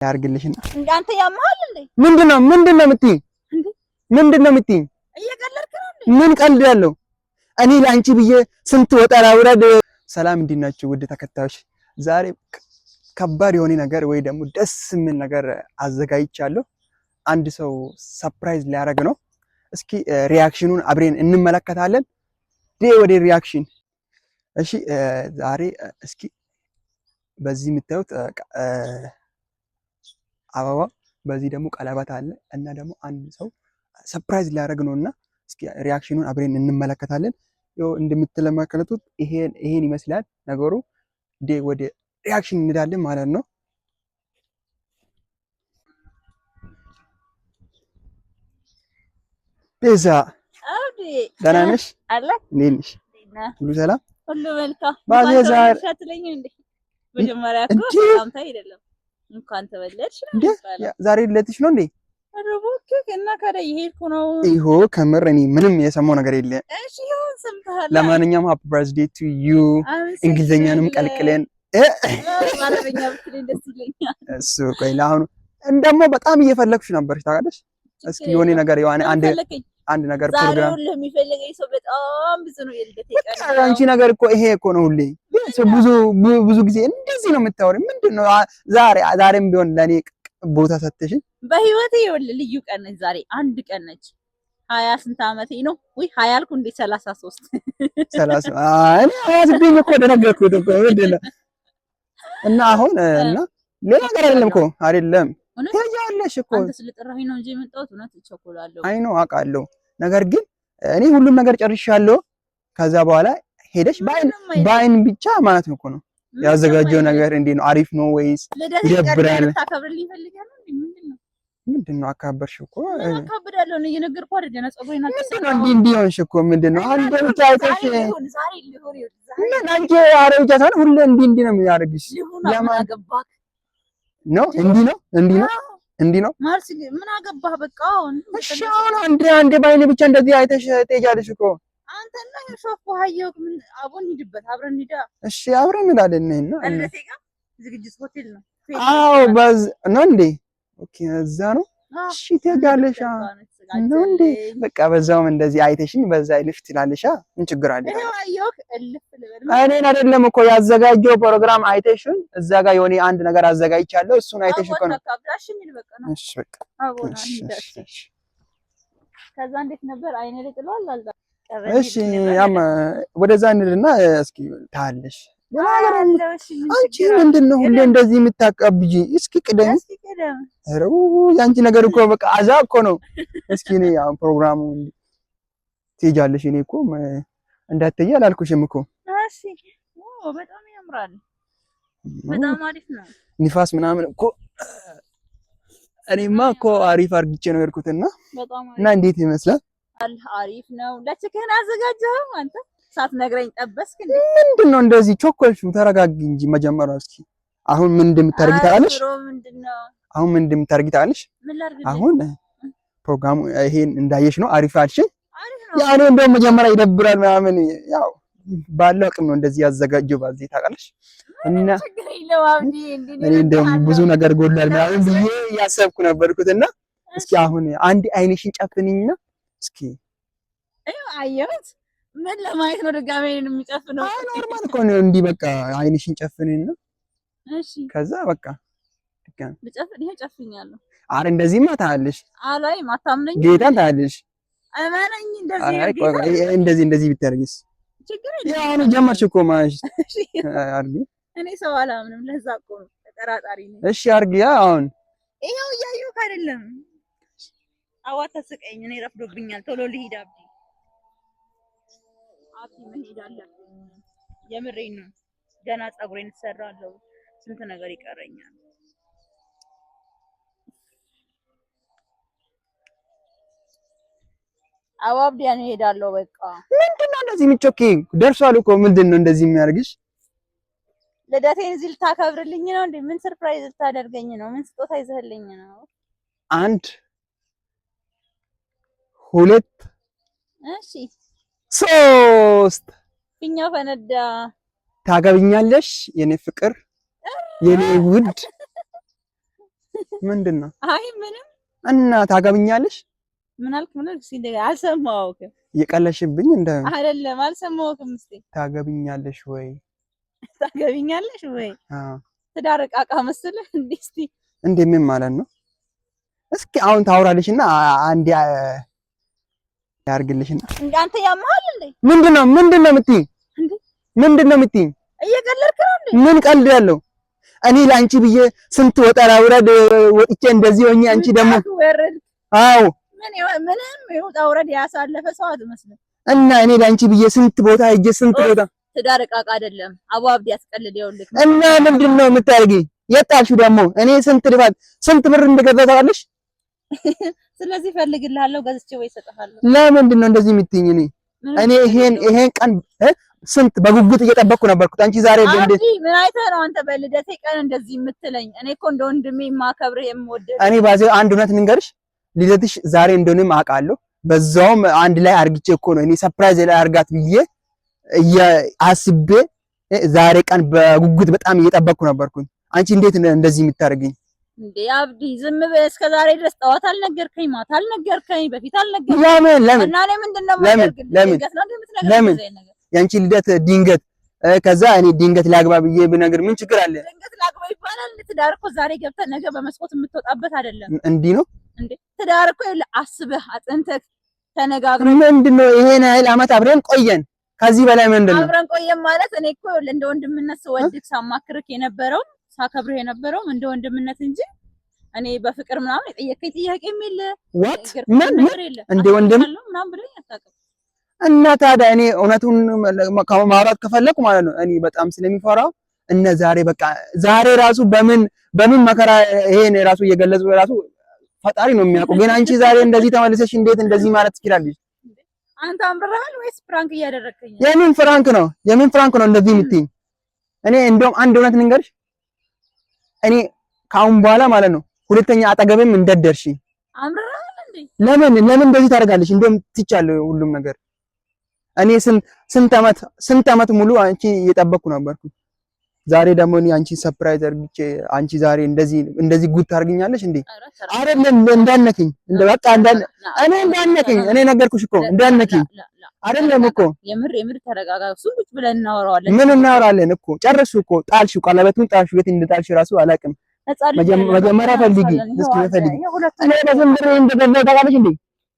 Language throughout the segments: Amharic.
ያርግልሽና አንተ ያማል እንዴ? ምንድነው የምትይኝ? ምንድነው የምትይኝ? እየቀለድክ ነው እንዴ? ምን ቀልድ ያለው? እኔ ላንቺ ብዬ ስንት ወጣ ላውረድ። ሰላም እንዲናችሁ ውድ ተከታዮች፣ ዛሬ ከባድ የሆነ ነገር ወይ ደግሞ ደስ የሚል ነገር አዘጋጅቻለሁ። አንድ ሰው ሰርፕራይዝ ሊያደርግ ነው። እስኪ ሪያክሽኑን አብረን እንመለከታለን። ወደ ሪያክሽን። እሺ ዛሬ እስኪ በዚህ የምታዩት አበባ፣ በዚህ ደግሞ ቀለበት አለ እና ደግሞ አንድ ሰው ሰርፕራይዝ ሊያደርግ ነውና እስኪ ሪያክሽኑን አብረን እንመለከታለን። ያው እንደምትመለከቱት ይሄን ይመስላል ነገሩ። ወደ ሪያክሽን እንሄዳለን ማለት ነው። ቤዛ ደህና ነሽ? እንዴት ነሽ? ሁሉ ሰላም? ሁሉ መልካም። ባዜዛ መጀመሪያ እኮ ሰላምታ አይደለም እንኳን ተወለድሽ ነው የሚባለው። ዛሬ ልደትሽ ነው እንዴ? አረቦክ እና ካዳ ይሄድኩ ነው። ይሄ ከምር እኔ ምንም የሰማው ነገር የለም። እሺ ይሁን ሰምተሃል። ለማንኛውም ሃፒ በርዝዴይ ቱ ዩ። እንግሊዘኛንም ቀልቅለን አማርኛ ብትለኝ ደስ ይለኛል። እሱ ቆይ ለአሁኑ እንደሞ በጣም እየፈለግሽ ነበርሽ ታውቃለሽ። እስኪ የሆነ ነገር የሆነ አንድ ነገር ፕሮግራም ሁሉ የሚፈልገኝ ሰው በጣም ብዙ ነው። የልደቴ ቀን አንቺ ነገር እኮ ይሄ እኮ ነው። ሁሌ ብዙ ጊዜ እንደዚህ ነው የምታወሪው። ምንድነው ዛሬም ቢሆን ለኔ ቦታ ሰጥተሽኝ በህይወቴ ልዩ ቀን ነች ዛሬ። አንድ ቀን ነች። 20 ስንት አመቴ ነው? ወይ 20 አልኩ እንዴ? 33 አይ 26 እኮ ደነገርኩት እኮ ምንድነው? እና አሁን እና ሌላ ነገር አይደለም እኮ አይደለም። ትያለሽ እኮ አንተ ስለጠራኸኝ ነው እንጂ የመጣሁት። እውነት እቸኮላለሁ። አይ ነው አውቃለሁ። ነገር ግን እኔ ሁሉም ነገር ጨርሻለሁ። ከዛ በኋላ ሄደሽ ባይን ብቻ ማለት ነው እኮ ነው ያዘጋጀው ነገር። እንዴ ነው? አሪፍ ነው ወይስ ይደብራል? ታከብርልኝ ፈልጋለሁ። ምንድነው አካበርሽ እኮ አካብዳለሁ ነው እየነገርኩህ አይደል? ገና ጸጉሬን አልተሰራም። እንዴ ሆንሽ እኮ ምንድነው? አንተ ብቻ አይተሽ ዛሬ ሊሆን ምን አንቺ አረብቻ ታን ሁሌ እንዴ ነው የሚያደርግሽ? ለማን አገባህ ነው? እንዴ ነው ማርሲ ምን አገባህ? በቃ እሺ አሁን አንዴ ባይኔ ብቻ እንደዚህ አይተሽ ትሄጃለሽ እኮ አንተ እና የሾፍኩ ሀየው ምን አቦን ሂድበት፣ አብረን ሂዳ። እሺ አብረን እንላለን እና አለቴጋ ዝግጅት ሆቴል ነው። አዎ በዝ ነው እንዴ? ኦኬ እዛ ነው። እሺ ትሄጃለሽ ነው እንዴ? በቃ በዛውም እንደዚህ አይተሽኝ በዛ ልፍ ትላለሽ። ምን ችግር አለ? እኔን አይደለም እኮ ያዘጋጀው ፕሮግራም አይተሽኝ እዛ ጋር የሆነ አንድ ነገር አዘጋጅቻለሁ። እሱን አይተሽ እኮ ነው። እሺ በቃ እሺ። ከዛ እንዴት ነበር? አይኔ ላይ ጥሏል አልዳ። እሺ ያማ ወደዛ እንልና እስኪ ታለሽ አንቺ ምንድነው ሁሌ እንደዚህ የምታቀብጂ? እስኪ ቅደም። ኧረ ያንቺ ነገር እኮ በቃ አዛ እኮ ነው። እስኪ እኔ ያው ፕሮግራሙ ትሄጃለሽ። እኔ እኮ እንዳትዪ አላልኩሽም እኮ። እሺ በጣም ያምራል። በጣም አሪፍ ነው። ንፋስ ምናምን እኮ እኔማ እኮ አሪፍ አርግቼ ነው የሄድኩትና እና እንዴት ይመስላል? አሪፍ ነው። ለችክህን አዘጋጀኸው አንተ? ሳትነግረኝ ጠበስክ እንዴ? ምንድነው እንደዚህ ቾኮልሽ? ተረጋጊ እንጂ መጀመሪያ እስኪ። አሁን ምን እንደምታርጊ ታውቃለሽ? አሁን ምን እንደምታርጊ ታውቃለሽ? አሁን ፕሮግራሙ ይሄን እንዳየሽ ነው። አሪፍ አልሽ። ያው እኔ እንደውም መጀመሪያ ይደብራል ምናምን ያው ባለው አቅም ነው እንደዚህ ያዘጋጀው ባዚህ ታውቃለሽ። እና እኔ እንደውም ብዙ ነገር ጎላል ምናምን ብዬ ያሰብኩ ነበርኩትና እስኪ አሁን አንድ አይንሽን ጨፍንኝና እስኪ አየሁት። ምን ለማየት ነው ድጋሜ የሚጨፍነው? አይ ኖርማል እኮ ነው። እንዲህ በቃ አይንሽን ጨፍንና እሺ፣ ከዛ በቃ ድጋሜ ልጨፍን። ይሄ ጨፍኛለሁ። አረ እንደዚህማ ታያለሽ። አላይ ማታምነኝ ጌታን ታያለሽ። አማነኝ እንደዚህ ብታርጊስ ችግር የለም። ያው ነው ጀመርሽ እኮ ማሽ አርጊ። እኔ ሰው አላምንም፣ ለዛ እኮ ነው ተጠራጣሪ ነኝ። እሺ አርጊ። አሁን ይሄው እያየሁህ አይደለም? አዋታ ስቀኝ። እኔ ረፍዶብኛል። ቶሎ ልሂድ አብዲ። አብዲ መሄድ አለብኝ። የምሬን ነው። ገና ፀጉሬን እሰራለሁ። ስንት ነገር ይቀረኛል። አዋብዲ ያን እሄዳለሁ። በቃ ምንድነው እንደዚህ ምቾኪ? ደርሷል እኮ ምንድነው እንደዚህ የሚያርግሽ? ልደቴን እዚህ ልታከብርልኝ ነው እንዴ? ምን ሰርፕራይዝ ልታደርገኝ ነው? ምን ስጦታ ይዘህልኝ ነው? 1 2 እሺ 3 ፊኛው ፈነዳ። ታገብኛለሽ የኔ ፍቅር የኔ ውድ ምንድነው? አይ ምንም። እና ታገብኛለሽ? ምን አልክ? ምን አልክ? ሲል አልሰማሁህም። እየቀለሽብኝ እንደ አይደለም አልሰማሁህም። እስቲ ታገብኛለሽ ወይ? ታገብኛለሽ ወይ? አዎ። ትዳር ዕቃ መስለህ እንዴ? እስቲ እንዴ ምን ማለት ነው? እስኪ አሁን ታውራለሽና አንዴ ያርግልሽና እንዴ አንተ ያማል እንዴ? ምንድነው የምትይኝ? እንዴ ምንድነው የምትይኝ? እየቀለድክ ነው እንዴ? ምን ቀልድ ያለው? እኔ ላንቺ ብዬ ስንት ወጣራ ውረድ ወጥቼ እንደዚህ ሆኜ አንቺ ደግሞ አዎ ምንም ይውጣ ውረድ ያሳለፈ ሰው አትመስልም። እና እኔ ላንቺ ብዬ ስንት ቦታ ሄጄ ስንት ቦታ ትዳር ዕቃ አይደለም። አቡ አብዲ ያስቀልድ ይኸውልህ። እና ምንድነው የምታርጊ? የጣልሽው ደግሞ እኔ ስንት ልፋት ስንት ብር እንደገዛ ታውቃለሽ? ስለዚህ ፈልግልሃለሁ ገዝቼ ወይ እሰጥሃለሁ። ለምንድን ነው እንደዚህ የምትይኝ? እኔ ይሄን ቀን ስንት በጉጉት እየጠበቅኩ ነበርኩት። አንቺ ዛሬ እንዴ ምን አይተህ ነው አንተ በልደቴ ቀን እንደዚህ የምትለኝ? እኔ እኮ እንደ ወንድሜ የማከብርህ የምወደድ። እኔ ባዜው አንድ እውነት ልንገርሽ፣ ልደትሽ ዛሬ እንደሆነም አውቃለሁ። በዛውም አንድ ላይ አርግቼ እኮ ነው እኔ ሰርፕራይዝ ላይ አርጋት ብዬ አስቤ ዛሬ ቀን በጉጉት በጣም እየጠበቅኩ ነበርኩኝ። አንቺ እንዴት እንደዚህ የምታደርጊኝ? እንዴ አብዲ ዝም በይ። እስከ ዛሬ ድረስ ጠዋት አልነገርከኝ፣ ማታ አልነገርከኝ፣ በፊት አልነገርከኝ። ለምን እና እኔ ምንድነው ለምን ያንቺ ልደት ድንገት ከዛ እኔ ድንገት ላግባ ብዬ ብነግር ምን ችግር አለ? ድንገት ላግባ ይባላል? ትዳር እኮ ዛሬ ገብተህ ነገ በመስኮት የምትወጣበት አይደለም። እንዲህ ነው እንዴ ትዳር እኮ አስበህ አጥንተህ ተነጋግረን ምንድነው ይሄን ያህል አመት አብረን ቆየን። ከዚህ በላይ ምንድነው አብረን ቆየን ማለት? እኔ እኮ እንደ ወንድምነት ስወድቅ ሳማክርክ የነበረው ሳከብርህ የነበረው እንደ ወንድምነት እንጂ እኔ በፍቅር ምናምን የጠየቀኝ ጥያቄ የለ። ዋት ምን እንደ ወንድም ምናምን ብለኝ አታውቅም። እና ታዲያ እኔ እውነቱን ማውራት ከፈለኩ ማለት ነው እኔ በጣም ስለሚፈራው እነ ዛሬ በቃ ዛሬ ራሱ በምን መከራ ይሄን ራሱ እየገለጹ ራሱ ፈጣሪ ነው የሚያውቀው። ግን አንቺ ዛሬ እንደዚህ ተመልሰሽ እንዴት እንደዚህ ማለት ትችላለሽ? አንተ አምብረሃል ወይስ ፍራንክ እያደረግከኝ? የምን ፍራንክ ነው እንደዚህ የምትይኝ? እኔ እንደውም አንድ እውነት ልንገርሽ፣ እኔ ከአሁን በኋላ ማለት ነው ሁለተኛ አጠገብም እንደደርሺ። አምብረሃል እንዴ? ለምን እንደዚህ ታደርጋለሽ? እንደውም ትቻለሁ ሁሉም ነገር። እኔ ስንት ዓመት ሙሉ አንቺ እየጠበቅኩ ነበርኩ። ዛሬ ደግሞ እኔ አንቺ ሰርፕራይዝ አድርጌ አንቺ ዛሬ እንደዚህ ጉድ ታርግኛለሽ እንዴ? አይደለም እንዳነከኝ በቃ እኔ እንዳነከኝ እኔ ነገርኩሽ እኮ እንዳነከኝ አይደለም እኮ የምር ተረጋጋ። እሱን ቁጭ ብለን እናወራዋለን። ምን እናወራለን እኮ ጨርሱ እኮ ጣልሽው፣ ቀለበቱን ጣልሽው። የት እንደጣልሽው ራሱ አላውቅም። መጀመሪያ ፈልጊ እስኪ ፈልጊ። እኔ በስንት ብር እንደገዛው ታውቃለሽ እንዴ?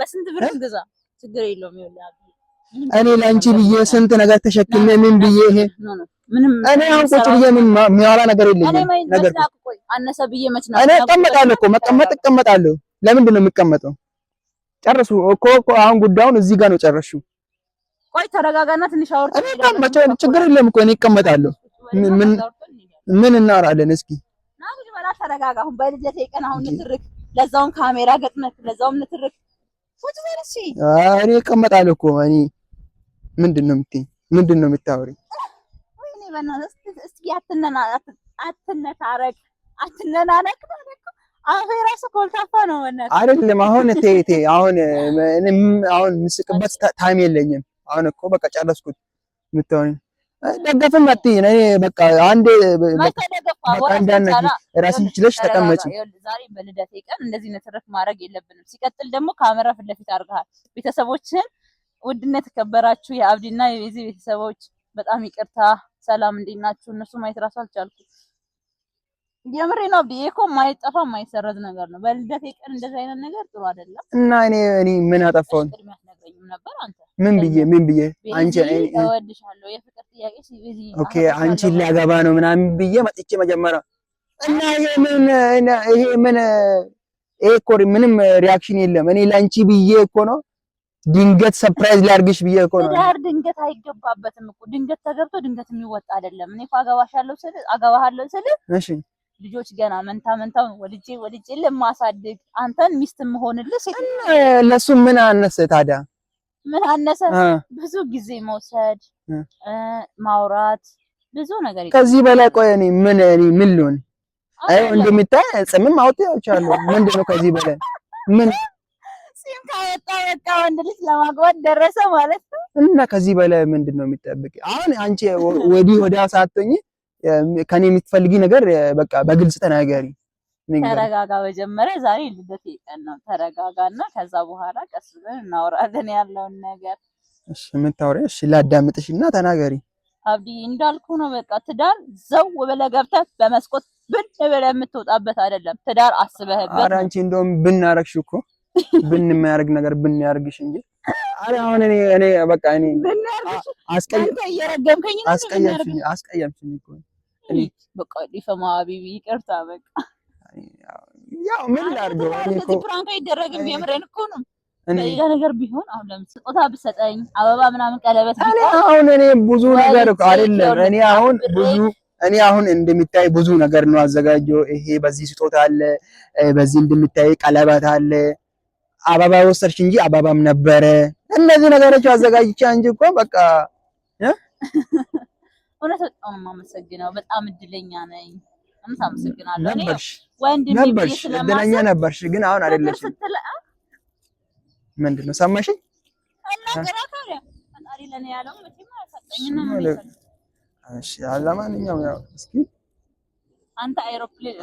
በስንት ብር እንገዛ ችግር የለውም። ይኸውልህ እኔ ላንቺ ብዬ ስንት ነገር ተሸክሜ ምን ብዬ ይሄ ምንም እኔ አሁን ቁጭ ብዬ ምን የሚያወራ ነገር የለኝም። ነገር ቆይ አነሰ ብዬ መች ነው እኔ እቀመጣለሁ እኮ እቀመጣለሁ። ለምንድን ነው የምቀመጠው? ጨርሱ እኮ አሁን ጉዳዩን እዚህ ጋር ነው ጨረሽው። ቆይ ተረጋጋና ትንሽ አውርተን እኔ እቀመጣለሁ። ችግር የለም እኮ እኔ እቀመጣለሁ። ምን እናወራለን? እስኪ ና ቁጭ በላ ተረጋጋ። አሁን በልደቴ ቀን አሁን ንትርክ፣ ለዛውም ካሜራ ገጥመህ ለዛውም ንትርክ ቁጭ በል እሺ። እኔ እቀመጣለሁ እኮ እኔ ምንድን ነው የምታወሪው? ወይኔ በእናትህ እስኪ አትነታረክ ማለት አፌ ራሱ ኮልታፋ ነው። በእናትህ አይደለም አሁን አሁን ምስቅበት ታይም የለኝም። አሁን እኮ በቃ ጨረስኩት። የምታወሪኝ ደገፍም አትይኝ። እኔ በቃ አንዴ በቃ እንዳነቂ ራስሽ ችለሽ ተቀመጪ። ዛሬ በልደቴ ቀን እንደዚህ ንትርክ ማድረግ የለብንም። ሲቀጥል ደግሞ ካሜራ ፊት ለፊት አድርገሃል። ቤተሰቦችን ውድነት የተከበራችሁ የአብዲና የቤዚ ቤተሰቦች በጣም ይቅርታ። ሰላም እንዴት ናችሁ? እነሱ ማየት ራሱ አልቻልኩም። የምሬ ነው አብዲ። እኮ ማይጠፋ ማይሰረዝ ነገር ነው። በልደቴ ቀን እንደዚህ አይነት ነገር ጥሩ አይደለም። እና እኔ ምን አጠፋው? ምን ብዬ አንቺ እወድሻለሁ የፍቅር ጥያቄ ሲቤዚ ኦኬ አንቺ ሊያገባ ነው ምናምን ብዬ መጥቼ መጀመሪያ እና ይሄ እኮ ምንም ሪአክሽን የለም። እኔ ላንቺ ብዬ እኮ ነው ድንገት ሰርፕራይዝ ላርግሽ ብዬ እኮ ነው። ዳር ድንገት አይገባበትም እኮ ድንገት ተገብቶ ድንገት የሚወጣ አይደለም። እኔ እኮ አገባሃለሁ ስል እሺ ልጆች ገና መንታ ወልጄ ለማሳድግ አንተን ሚስት መሆንልህ ሴት ለሱ ምን አነሰ ታዲያ? ምን አነሰ? ብዙ ጊዜ መውሰድ ማውራት ብዙ ነገር ከዚህ በላይ ቆይ እኔ ምን ልሆን? አይ እንደምታይ ጽምም አውጥቻለሁ። ምንድነው ከዚህ በላይ ምን ሲም ካወጣ በቃ ወንድ ልጅ ለማግባት ደረሰ ማለት ነው። እና ከዚህ በላይ ምንድነው የሚጠብቅ? አሁን አንቺ ወዲህ ወዲያ ሳትሆኚ ከኔ የምትፈልጊ ነገር በቃ በግልጽ ተናገሪ። ተረጋጋ። መጀመሪያ ዛሬ ልደቴ ቀን ነው። ተረጋጋና ከዛ በኋላ ቀስ ብለን እናወራለን ያለውን ነገር። እሺ የምታወሪው? እሺ ላዳምጥሽና ተናገሪ። አብዲ እንዳልኩ ነው። በቃ ትዳር ዘው ብለህ ገብተህ በመስኮት ብን ብለህ የምትወጣበት አይደለም። ትዳር አስበህበት። ኧረ አንቺ እንደውም ብናረግሽ እኮ ብን የማያደርግ ነገር ብን ያርግሽ እንጂ። ኧረ አሁን እኔ በቃ እኔ አስቀየምሽኝ እኮ እኔ በቃ ዲፈማ ሀቢቢ ይቅርታ። በቃ ያው ምን ላድርገው እኔ እኮ ፕራንክ አይደረግም። የምሬን እኮ ነው። ሌላ ነገር ቢሆን አሁን ለምን ስጦታ ብሰጠኝ አበባ ምናምን ቀለበት ቢሆን አሁን እኔ ብዙ ነገር እኮ አይደለም። እኔ አሁን እንደሚታይ ብዙ ነገር ነው አዘጋጀው። ይሄ በዚህ ስጦታ አለ፣ በዚህ እንደሚታይ ቀለበት አለ። አበባ ወሰድሽ እንጂ አበባም ነበረ። እነዚህ ነገሮች አዘጋጅቼ አንቺ እኮ በቃ እውነት በጣም የማመሰግነው። በጣም እድለኛ ነኝ። አመሰግናለሁ። ነበርሽ ነበርሽ እድለኛ ነበርሽ፣ ግን አሁን አይደለሽም። ምንድን ነው ሰማሽኝ? እሺ ለማንኛውም ያው እስኪ አንተ አይሮፕሌን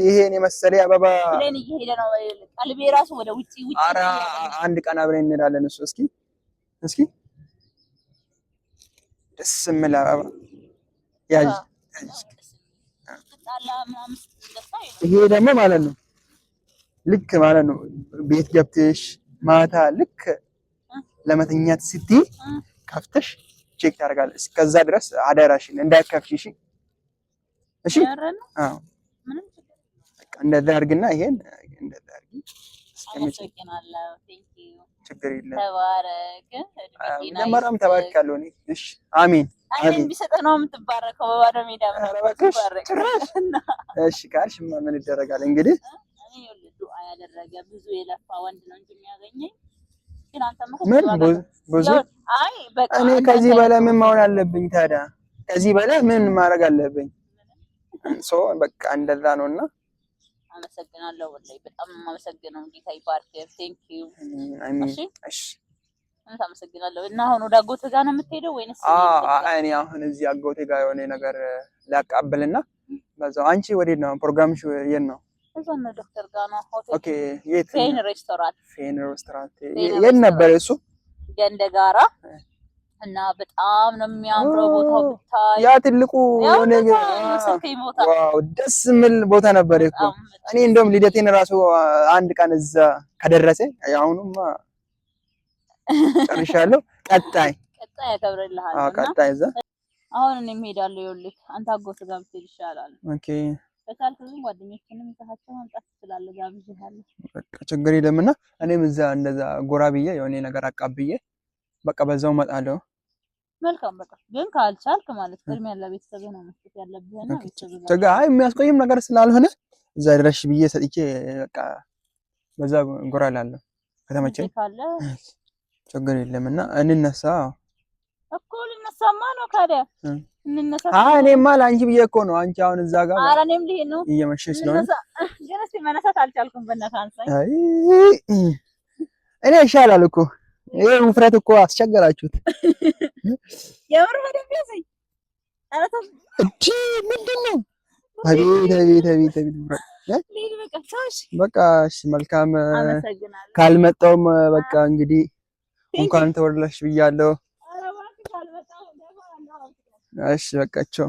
ይሄን የመሰለ አበባ ፕሌን እየሄደ ነው። ቀልቤ ራሱ ወደ ውጪ ኧረ አንድ ቀን አብረን እንሄዳለን። እሱ እስኪ ደስ የሚል አበባ ያዥ። ይሄ ደግሞ ማለት ነው ልክ ማለት ነው ቤት ገብተሽ ማታ ልክ ለመተኛት ስትይ ከፍተሽ ቼክ ታደርጋለሽ። እስከዛ ድረስ አደራሽን እንዳይከፍሽ። እሺ አዎ በቃ እንደዛ አድርግና ይሄን እንደዛ አድርጊ። አመሰግናለሁ። ቴንክ ዩ። ችግር የለም። ተባረክ። መጀመሪያም ተባርካለሁ እኔ። እሺ አሜን። አይን ቢሰጥህ ነው የምትባረከው። በባዶ ሜዳ እሺ ካልሽ ምን ይደረጋል እንግዲህ። እኔ ዱአ ያደረገ ብዙ የለፋ ወንድ ነው እንጂ የሚያገኘኝ። ግን አንተማ ብዙ አይ በቃ እኔ ከዚህ በላይ ምን መሆን አለብኝ ታዲያ? ከዚህ በላይ ምን ማድረግ አለብኝ? በቃ እንደዛ ነውና አመሰግናለሁ። ወላሂ በጣም አመሰግናለሁ። ጌታ ይባርክ። ቴንክ ዩ። እሺ አመሰግናለሁ። እና አሁን ወደ አጎቴ ጋር ነው የምትሄደው ወይንስ? እኔ አሁን እዚህ አጎቴ ጋር የሆነ ነገር ላቃብልና በዛው። አንቺ ወዴት ነው ፕሮግራምሽ? የት ነው? እዛው ነው ዶክተር ጋር ነው። ኦኬ። የት? ፌን ሬስቶራንት። የት ነበር እሱ? ገንደ ጋራ እና በጣም ነው የሚያምረው ቦታው ብታይ። ያ ትልቁ የሆነ ዋው ደስ የሚል ቦታ ነበር እኮ። እኔ እንደውም ልደቴን ራሱ አንድ ቀን እዛ ከደረሰ አሁንማ ጨርሻለሁ። ቀጣይ ያከብርልሃል። ቀጣይ እዛ አሁን እኔም ሄዳለሁ። ይኸውልህ አንተ አጎት ጋር ብትሄድ ይሻላል። ኦኬ። በቻልክ ግን ጓደኞችንም ይዘሃቸው መምጣት ትችላለህ። ጋብዝሃለሁ። በቃ ችግር የለምና እኔም እዛ እንደዛ ጎራ ብዬ የሆነ ነገር አቃብዬ በቃ በዛው እመጣለሁ። መልካም። በቃ ግን ካልቻልክ ማለት ቅድሚያ ለቤተሰብህ ነው መስጠት ያለብህና ቤተሰብህ ጋር የሚያስቆይም ነገር ስላልሆነ እዛ ድረሽ ብዬ ሰጥቼ በቃ በዛ ጎራ እላለሁ። ከተመቸኝ ችግር የለምና እንነሳ እኮ። ልነሳማ ነው ካዲያ እንነሳ። እኔማ ለአንቺ ብዬ እኮ ነው። አንቺ አሁን እዛ ጋር ኧረ እኔም ልሄድ ነው እየመሸ ስለሆነ ግን እስኪ መነሳት አልቻልኩም። በእናትህ አንሳኝ። እኔ ይሻላል እኮ ይሄ ውፍረት እኮ አስቸገራችሁት። የምር በደንብ ያዘኝ። ኧረ ተው እቺ ምንድነው? አቤት በቃ እሺ መልካም። ካልመጣሁም በቃ እንግዲህ እንኳን ተወለድሽ ብያለሁ። እሺ በቃ ቻው።